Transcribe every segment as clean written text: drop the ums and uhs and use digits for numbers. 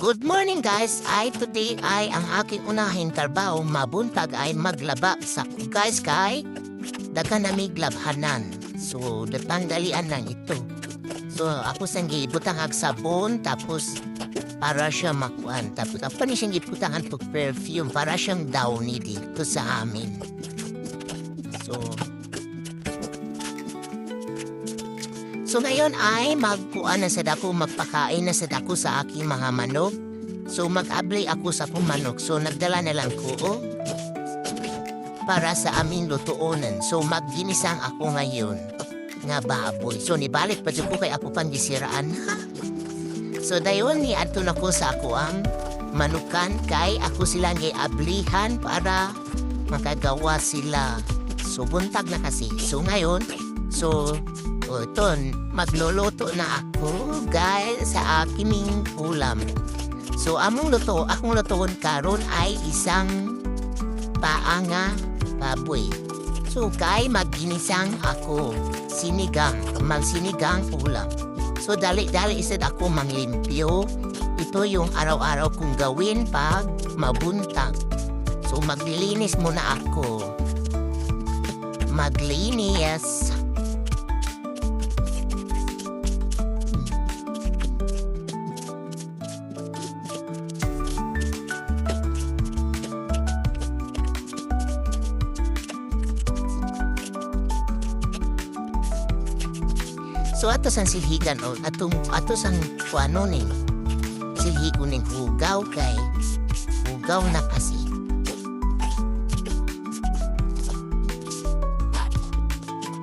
Good morning guys! Today ay ang aking unahing trabaho mabuntag ay maglaba sa guys kay daga namig labhanan. So depandalian lang ito. So ako sang gibutang ag sabon tapos para siya makuan. Tapos ako ni siyang gibutangan to perfume para siyang downy dito sa amin. So ngayon ay magkuan na sa dako, magpakain na sa dako sa aking mga manok. So mag-ablay ako sa akong manok. So nagdala na lang ko para sa aming lutuonan. So magginisang ako ngayon nga baboy. So nibalik pa ko kay ako pangisiraan. So dayon ni adto na ko sa ako ang manukan kay ako silang i-ablihan para makagawa sila. So buntag na kasi. So ngayon, ito, magluluto na ako, guys, sa aking ulam. So, akong lutoon karon ay isang paanga baboy. So, kay magginisang ako, magsinigang ulam. So, dali-dali isad ako manglimpyo. Ito yung araw-araw kong gawin pag mabuntag. So, maglilinis muna ako. Maglinis. So ato sang silhigan o ato sang kuano ning silhigon ning hugaw kay hugaw na kasi.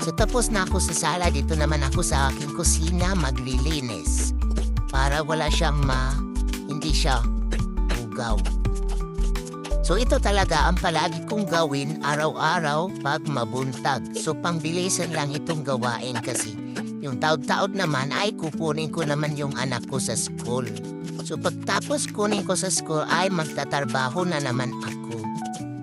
So tapos na ako sa sala, dito naman ako sa aking kusina maglilinis para wala siyang hindi siya hugaw. So ito talaga ang palagi kong gawin araw-araw pag mabuntag. So pangbilisan lang itong gawain kasi yung taod-taod naman ay kukunin ko naman yung anak ko sa school. So pagtapos kunin ko sa school ay magtatrabaho na naman ako.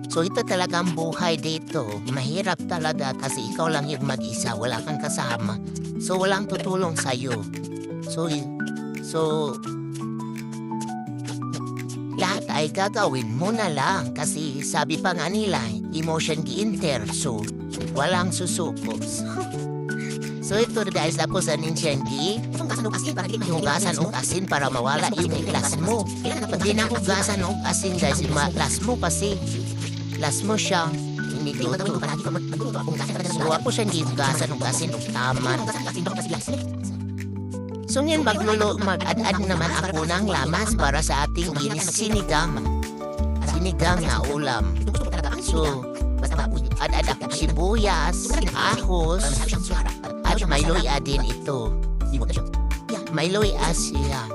So ito talaga ang buhay dito. Mahirap talaga kasi ikaw lang yung mag-isa, wala kang kasama. So walang tutulong sa'yo. So lahat ay gagawin mo na lang kasi sabi pa nga nila, emotion gi-inter, so walang susuko. So ito guys, tapos anin siyang hugasan o asin para mawala yung las mo. Hindi na hugasan o asin guys, las mo kasi las mo siya iniluto. So ako siyang hugasan o asin o taman. So ngayon mag-ad-ad naman ako ng lamas para sa ating sinigang na ulam. So ad-ad ako sibuyas, ahos, at may luya din ito. May luya siya.